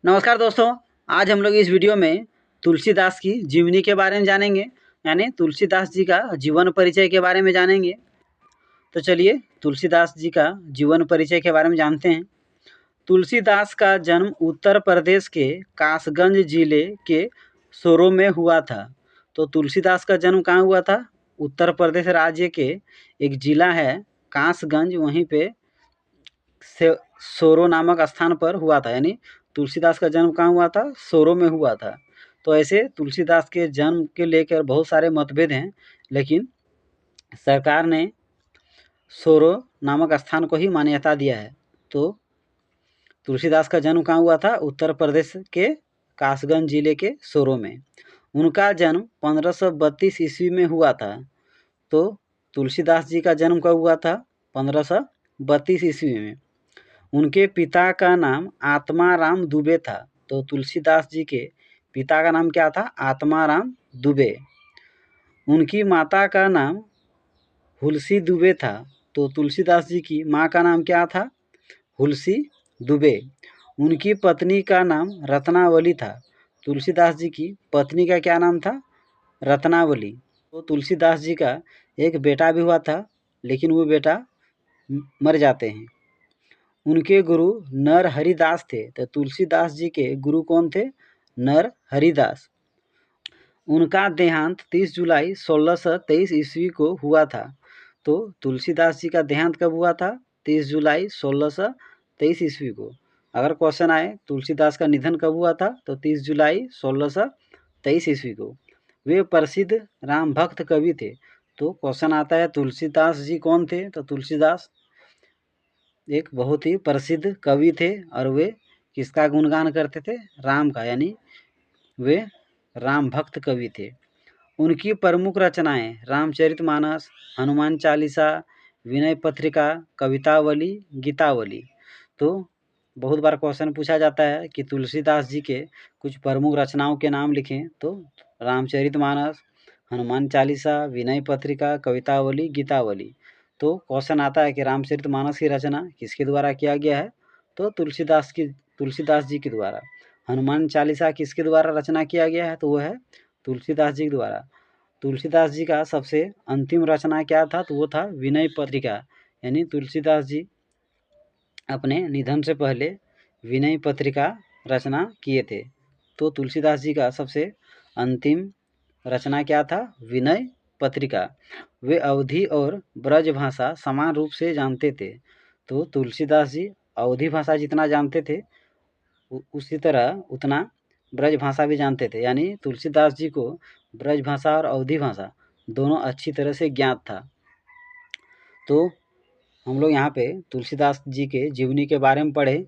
नमस्कार दोस्तों, आज हम लोग इस वीडियो में तुलसीदास की जीवनी के बारे में जानेंगे, यानी तुलसीदास जी का जीवन परिचय के बारे में जानेंगे। तो चलिए तुलसीदास जी का जीवन परिचय के बारे में जानते हैं। तुलसीदास का जन्म उत्तर प्रदेश के कासगंज जिले के सोरो में हुआ था। तो तुलसीदास का जन्म कहाँ हुआ था? उत्तर प्रदेश राज्य के एक जिला है कासगंज, वहीं पे से सोरो नामक स्थान पर हुआ था। यानी तुलसीदास का जन्म कहाँ हुआ था? सोरो में हुआ था। तो ऐसे तुलसीदास के जन्म के लेकर बहुत सारे मतभेद हैं, लेकिन सरकार ने सोरो नामक स्थान को ही मान्यता दिया है। तो तुलसीदास का जन्म कहाँ हुआ था? उत्तर प्रदेश के कासगंज जिले के सोरो में। उनका जन्म 1532 ईस्वी में हुआ था। तो तुलसीदास जी का जन्म कब हुआ था? 1532 ईस्वी में। उनके पिता का नाम आत्माराम दुबे था। तो तुलसीदास जी के पिता का नाम क्या था? आत्माराम दुबे। उनकी माता का नाम हुलसी दुबे था। तो तुलसीदास जी की माँ का नाम क्या था? हुलसी दुबे। उनकी पत्नी का नाम रत्नावली था। तुलसीदास जी की पत्नी का क्या नाम था? रत्नावली। तो तुलसीदास जी का एक बेटा भी हुआ था, लेकिन वो बेटा मर जाते हैं। उनके गुरु नर हरिदास थे। तो तुलसीदास जी के गुरु कौन थे? नर हरिदास। उनका देहांत 30 जुलाई 1623 ईस्वी को हुआ था। तो तुलसीदास जी का देहांत कब हुआ था? 30 जुलाई 1623 ईस्वी को। अगर क्वेश्चन आए तुलसीदास का निधन कब हुआ था, तो 30 जुलाई 1623 ईस्वी को। वे प्रसिद्ध राम भक्त कवि थे। तो क्वेश्चन आता है तुलसीदास जी कौन थे? तो तुलसीदास एक बहुत ही प्रसिद्ध कवि थे, और वे किसका गुणगान करते थे? राम का, यानी वे राम भक्त कवि थे। उनकी प्रमुख रचनाएं रामचरितमानस, हनुमान चालीसा, विनय पत्रिका, कवितावली, गीतावली। तो बहुत बार क्वेश्चन पूछा जाता है कि तुलसीदास जी के कुछ प्रमुख रचनाओं के नाम लिखें, तो रामचरितमानस, हनुमान चालीसा, विनय पत्रिका, कवितावली, गीतावली। तो क्वेश्चन आता है कि रामचरितमानस की रचना किसके द्वारा किया गया है? तो तुलसीदास जी के द्वारा। हनुमान चालीसा किसके द्वारा रचना किया गया है? तो वो है तुलसीदास जी के द्वारा। तुलसीदास जी का सबसे अंतिम रचना क्या था? तो वो था विनय पत्रिका। यानी तुलसीदास जी अपने निधन से पहले विनय पत्रिका रचना किए थे। तो तुलसीदास जी का सबसे अंतिम रचना क्या था? विनय पत्रिका। वे अवधी और ब्रज भाषा समान रूप से जानते थे। तो तुलसीदास जी अवधी भाषा जितना जानते थे, उसी तरह उतना ब्रज भाषा भी जानते थे। यानी तुलसीदास जी को ब्रज भाषा और अवधी भाषा दोनों अच्छी तरह से ज्ञात था। तो हम लोग यहाँ पे तुलसीदास जी के जीवनी के बारे में पढ़े,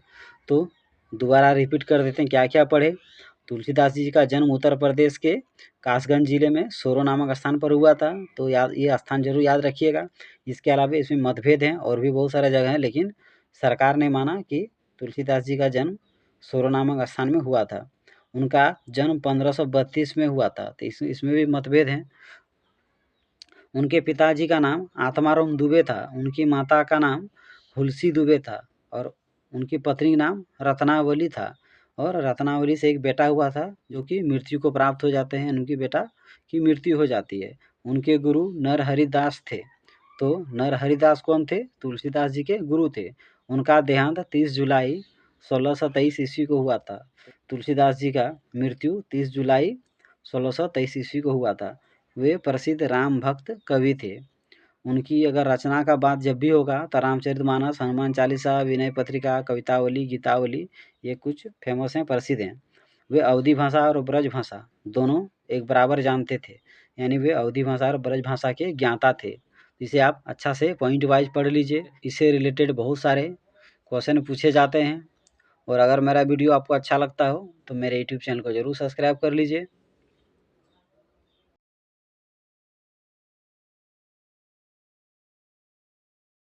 तो दोबारा रिपीट कर देते हैं क्या क्या पढ़े। तुलसीदास जी का जन्म उत्तर प्रदेश के कासगंज जिले में सोरो नामक स्थान पर हुआ था। तो ये स्थान जरूर याद रखिएगा। इसके अलावा इसमें मतभेद हैं और भी बहुत सारे जगह हैं, लेकिन सरकार ने माना कि तुलसीदास जी का जन्म सोरो नामक स्थान में हुआ था। उनका जन्म 1532 में हुआ था। तो इसमें भी मतभेद हैं। उनके पिताजी का नाम आत्माराम दुबे था। उनकी माता का नाम हुलसी दुबे था, और उनकी पत्नी नाम रत्नावली था। और रत्नावली से एक बेटा हुआ था, जो कि मृत्यु को प्राप्त हो जाते हैं। उनकी बेटा की मृत्यु हो जाती है। उनके गुरु नर हरिदास थे। तो नर हरिदास कौन थे? तुलसीदास जी के गुरु थे। उनका देहांत 30 जुलाई 1623 ईस्वी को हुआ था। तुलसीदास जी का मृत्यु 30 जुलाई 1623 ईस्वी को हुआ था। वे प्रसिद्ध राम भक्त कवि थे। उनकी अगर रचना का बात जब भी होगा तो रामचरितमानस, हनुमान चालीसा, विनय पत्रिका, कवितावली, गीतावली, ये कुछ फेमस हैं, प्रसिद्ध हैं। वे अवधी भाषा और ब्रज भाषा दोनों एक बराबर जानते थे। यानी वे अवधी भाषा और ब्रज भाषा के ज्ञाता थे। इसे आप अच्छा से पॉइंट वाइज पढ़ लीजिए। इससे रिलेटेड बहुत सारे क्वेश्चन पूछे जाते हैं। और अगर मेरा वीडियो आपको अच्छा लगता हो तो मेरे यूट्यूब चैनल को ज़रूर सब्सक्राइब कर लीजिए।